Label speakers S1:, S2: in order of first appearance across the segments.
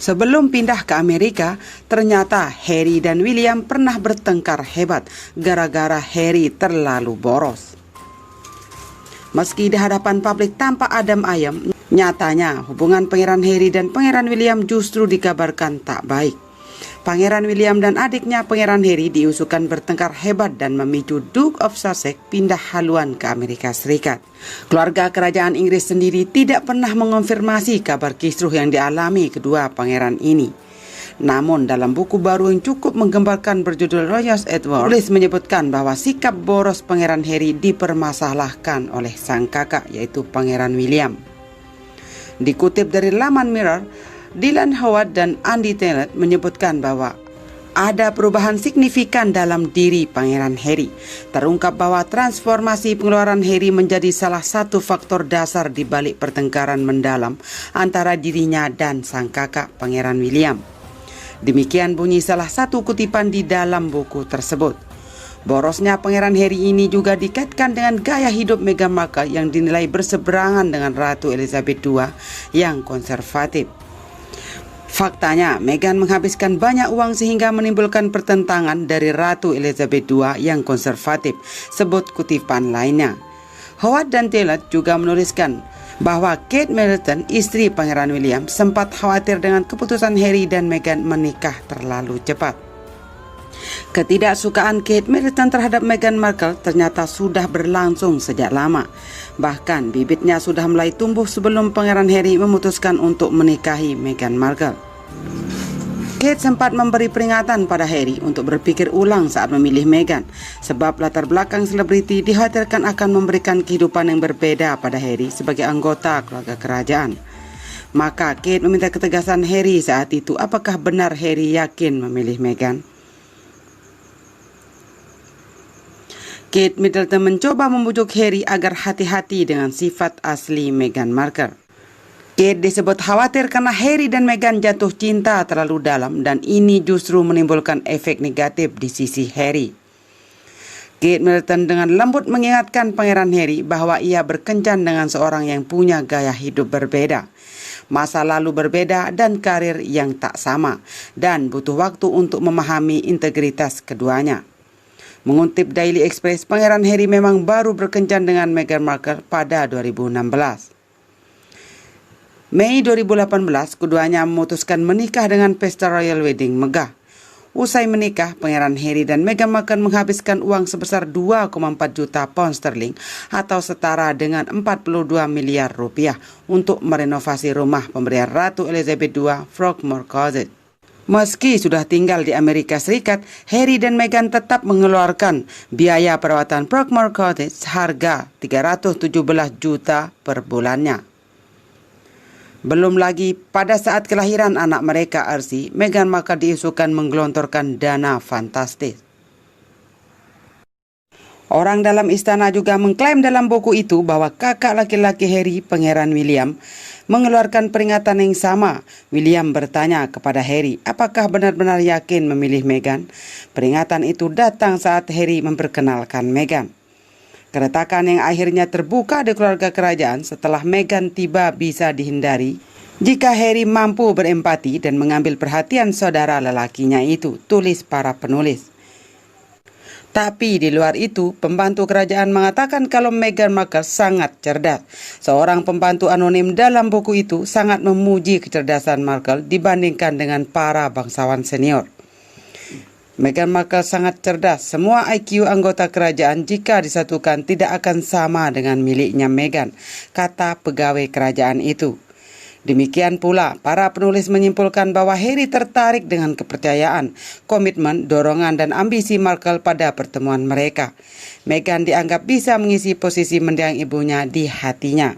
S1: Sebelum pindah ke Amerika, ternyata Harry dan William pernah bertengkar hebat gara-gara Harry terlalu boros. Meski di hadapan publik tampak adem ayem, nyatanya hubungan Pangeran Harry dan Pangeran William justru dikabarkan tak baik. Pangeran William dan adiknya Pangeran Harry diusulkan bertengkar hebat dan memicu Duke of Sussex pindah haluan ke Amerika Serikat. Keluarga kerajaan Inggris sendiri tidak pernah mengonfirmasi kabar kisruh yang dialami kedua pangeran ini. Namun dalam buku baru yang cukup menggembarkan berjudul Royal Edward, tulis menyebutkan bahwa sikap boros Pangeran Harry dipermasalahkan oleh sang kakak yaitu Pangeran William. Dikutip dari laman Mirror, Dylan Howard dan Andy Taylor menyebutkan bahwa ada perubahan signifikan dalam diri Pangeran Harry. Terungkap bahwa transformasi pengeluaran Harry menjadi salah satu faktor dasar di balik pertengkaran mendalam antara dirinya dan sang kakak Pangeran William. Demikian bunyi salah satu kutipan di dalam buku tersebut. Borosnya Pangeran Harry ini juga dikaitkan dengan gaya hidup Meghan Markle yang dinilai berseberangan dengan Ratu Elizabeth II yang konservatif. Faktanya, Meghan menghabiskan banyak uang sehingga menimbulkan pertentangan dari Ratu Elizabeth II yang konservatif, sebut kutipan lainnya. Howard dan Taylor juga menuliskan bahwa Kate Middleton, istri Pangeran William, sempat khawatir dengan keputusan Harry dan Meghan menikah terlalu cepat. Ketidaksukaan Kate Middleton terhadap Meghan Markle ternyata sudah berlangsung sejak lama. Bahkan bibitnya sudah mulai tumbuh sebelum Pangeran Harry memutuskan untuk menikahi Meghan Markle. Kate sempat memberi peringatan pada Harry untuk berpikir ulang saat memilih Meghan, sebab latar belakang selebriti dikhawatirkan akan memberikan kehidupan yang berbeda pada Harry sebagai anggota keluarga kerajaan. Maka Kate meminta ketegasan Harry saat itu, apakah benar Harry yakin memilih Meghan? Kate Middleton mencoba membujuk Harry agar hati-hati dengan sifat asli Meghan Markle. Kate disebut khawatir karena Harry dan Meghan jatuh cinta terlalu dalam dan ini justru menimbulkan efek negatif di sisi Harry. Kate Middleton dengan lembut mengingatkan Pangeran Harry bahwa ia berkencan dengan seorang yang punya gaya hidup berbeda, masa lalu berbeda dan karir yang tak sama, dan butuh waktu untuk memahami integritas keduanya. Mengutip Daily Express, Pangeran Harry memang baru berkencan dengan Meghan Markle pada 2016. Mei 2018, keduanya memutuskan menikah dengan pesta royal wedding megah. Usai menikah, Pangeran Harry dan Meghan Markle menghabiskan uang sebesar 2,4 juta pound sterling atau setara dengan 42 miliar rupiah untuk merenovasi rumah pemberian Ratu Elizabeth II, Frogmore Cottage. Meski sudah tinggal di Amerika Serikat, Harry dan Meghan tetap mengeluarkan biaya perawatan Frogmore Cottage seharga 317 juta per bulannya. Belum lagi pada saat kelahiran anak mereka Archie, Meghan Markle diusulkan menggelontorkan dana fantastis. Orang dalam istana juga mengklaim dalam buku itu bahwa kakak laki-laki Harry, Pangeran William, mengeluarkan peringatan yang sama. William bertanya kepada Harry, apakah benar-benar yakin memilih Meghan? Peringatan itu datang saat Harry memperkenalkan Meghan. Keretakan yang akhirnya terbuka di keluarga kerajaan setelah Meghan tiba bisa dihindari jika Harry mampu berempati dan mengambil perhatian saudara lelakinya itu, tulis para penulis. Tapi di luar itu, pembantu kerajaan mengatakan kalau Meghan Markle sangat cerdas. Seorang pembantu anonim dalam buku itu sangat memuji kecerdasan Markle dibandingkan dengan para bangsawan senior. Meghan Markle sangat cerdas. Semua IQ anggota kerajaan jika disatukan tidak akan sama dengan miliknya Meghan, kata pegawai kerajaan itu. Demikian pula, para penulis menyimpulkan bahwa Harry tertarik dengan kepercayaan, komitmen, dorongan, dan ambisi Markle pada pertemuan mereka. Meghan dianggap bisa mengisi posisi mendiang ibunya di hatinya.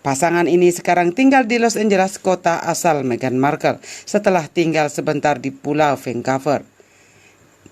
S1: Pasangan ini sekarang tinggal di Los Angeles, kota asal Meghan Markle, setelah tinggal sebentar di Pulau Vancouver.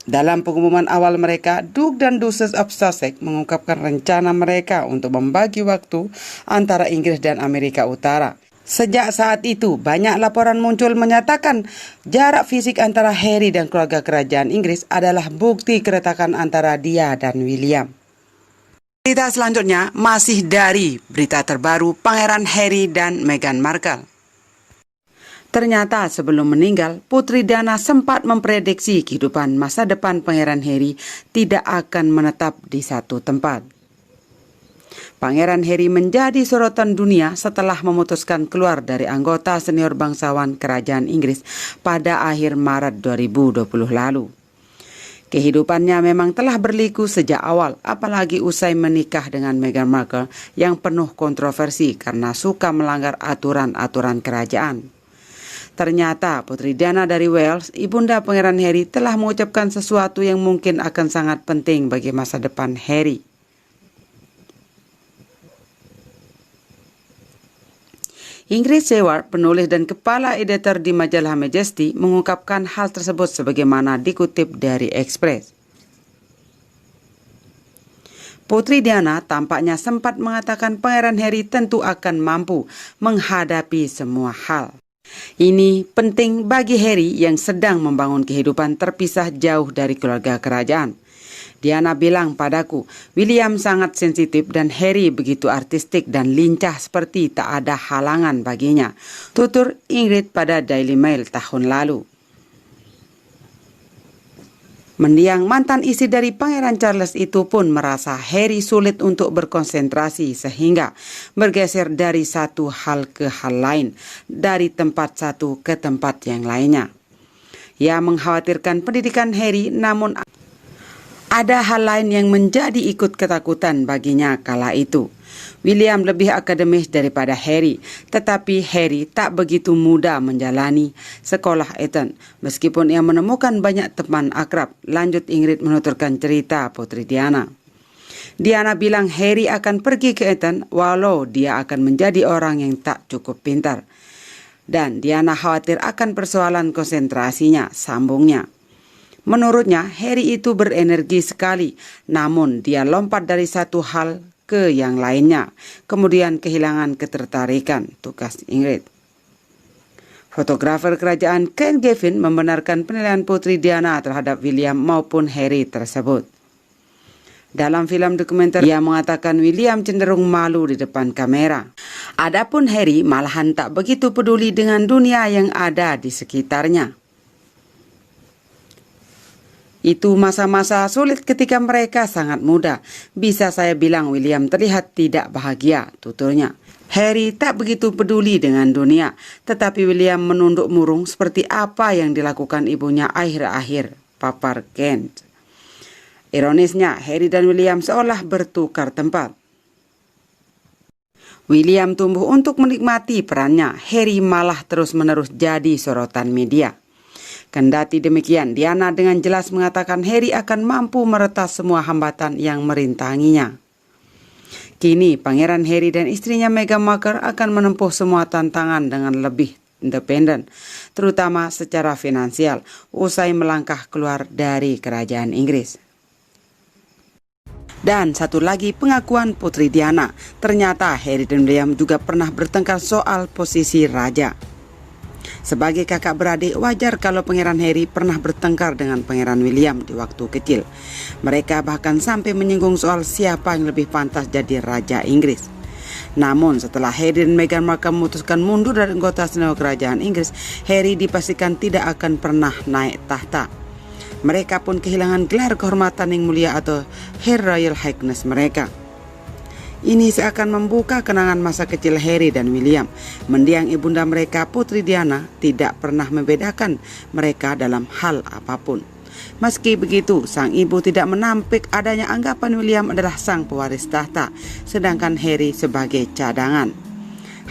S1: Dalam pengumuman awal mereka, Duke dan Duchess of Sussex mengungkapkan rencana mereka untuk membagi waktu antara Inggris dan Amerika Utara. Sejak saat itu, banyak laporan muncul menyatakan jarak fisik antara Harry dan keluarga kerajaan Inggris adalah bukti keretakan antara dia dan William. Berita selanjutnya masih dari berita terbaru Pangeran Harry dan Meghan Markle. Ternyata sebelum meninggal, Putri Diana sempat memprediksi kehidupan masa depan Pangeran Harry tidak akan menetap di satu tempat. Pangeran Harry menjadi sorotan dunia setelah memutuskan keluar dari anggota senior bangsawan Kerajaan Inggris pada akhir Maret 2020 lalu. Kehidupannya memang telah berliku sejak awal, apalagi usai menikah dengan Meghan Markle yang penuh kontroversi karena suka melanggar aturan-aturan kerajaan. Ternyata Putri Diana dari Wales, ibunda Pangeran Harry, telah mengucapkan sesuatu yang mungkin akan sangat penting bagi masa depan Harry. Ingrid Seward, penulis dan kepala editor di majalah Majesty, mengungkapkan hal tersebut sebagaimana dikutip dari Express. Putri Diana tampaknya sempat mengatakan Pangeran Harry tentu akan mampu menghadapi semua hal. Ini penting bagi Harry yang sedang membangun kehidupan terpisah jauh dari keluarga kerajaan. Diana bilang padaku, William sangat sensitif dan Harry begitu artistik dan lincah seperti tak ada halangan baginya, tutur Ingrid pada Daily Mail tahun lalu. Mendiang mantan istri dari Pangeran Charles itu pun merasa Harry sulit untuk berkonsentrasi sehingga bergeser dari satu hal ke hal lain, dari tempat satu ke tempat yang lainnya. Ia mengkhawatirkan pendidikan Harry, namun ada hal lain yang menjadi ikut ketakutan baginya kala itu. William lebih akademis daripada Harry, tetapi Harry tak begitu mudah menjalani sekolah Eton, meskipun ia menemukan banyak teman akrab. Lanjut Ingrid menuturkan cerita Putri Diana. Diana bilang Harry akan pergi ke Eton walau dia akan menjadi orang yang tak cukup pintar. Dan Diana khawatir akan persoalan konsentrasinya, sambungnya. Menurutnya, Harry itu berenergi sekali, namun dia lompat dari satu hal ke yang lainnya, kemudian kehilangan ketertarikan, tugas Ingrid. Fotografer kerajaan Ken Gavin membenarkan penilaian Putri Diana terhadap William maupun Harry tersebut. Dalam film dokumenter, ia mengatakan William cenderung malu di depan kamera. Adapun Harry malahan tak begitu peduli dengan dunia yang ada di sekitarnya. Itu masa-masa sulit ketika mereka sangat muda. Bisa saya bilang William terlihat tidak bahagia, tuturnya. Harry tak begitu peduli dengan dunia, tetapi William menunduk murung seperti apa yang dilakukan ibunya akhir-akhir, papar Kent. Ironisnya, Harry dan William seolah bertukar tempat. William tumbuh untuk menikmati perannya, Harry malah terus-menerus jadi sorotan media. Kendati demikian, Diana dengan jelas mengatakan Harry akan mampu meretas semua hambatan yang merintanginya. Kini, Pangeran Harry dan istrinya Meghan Markle akan menempuh semua tantangan dengan lebih independen, terutama secara finansial, usai melangkah keluar dari kerajaan Inggris. Dan satu lagi pengakuan Putri Diana, ternyata Harry dan William juga pernah bertengkar soal posisi raja. Sebagai kakak beradik, wajar kalau Pangeran Harry pernah bertengkar dengan Pangeran William di waktu kecil. Mereka bahkan sampai menyinggung soal siapa yang lebih pantas jadi Raja Inggris. Namun setelah Harry dan Meghan Markle memutuskan mundur dari anggota senior kerajaan Inggris, Harry dipastikan tidak akan pernah naik tahta. Mereka pun kehilangan gelar kehormatan yang mulia atau Her Royal Highness mereka. Ini seakan membuka kenangan masa kecil Harry dan William. Mendiang ibunda mereka, Putri Diana, tidak pernah membedakan mereka dalam hal apapun. Meski begitu, sang ibu tidak menampik adanya anggapan William adalah sang pewaris tahta, sedangkan Harry sebagai cadangan.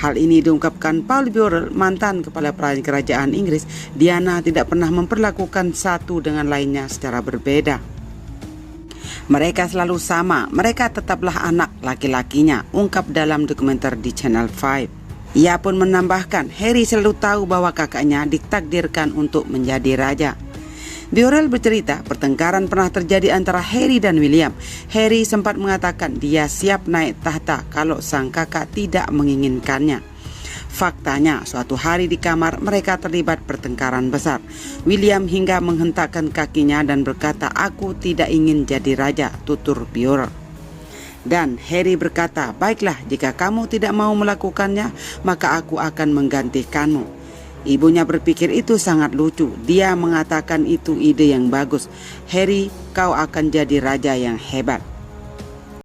S1: Hal ini diungkapkan Paul Burrell, mantan kepala kerajaan Inggris. Diana tidak pernah memperlakukan satu dengan lainnya secara berbeda. Mereka selalu sama, mereka tetaplah anak laki-lakinya, ungkap dalam dokumenter di Channel 5. Ia pun menambahkan, Harry selalu tahu bahwa kakaknya ditakdirkan untuk menjadi raja. Burrell bercerita, pertengkaran pernah terjadi antara Harry dan William. Harry sempat mengatakan dia siap naik tahta kalau sang kakak tidak menginginkannya. Faktanya, suatu hari di kamar mereka terlibat pertengkaran besar. William hingga menghentakkan kakinya dan berkata, "Aku tidak ingin jadi raja," tutur Burrell. Dan Harry berkata, "Baiklah, jika kamu tidak mau melakukannya, maka aku akan menggantikanmu." Ibunya berpikir itu sangat lucu. Dia mengatakan itu ide yang bagus. "Harry, kau akan jadi raja yang hebat."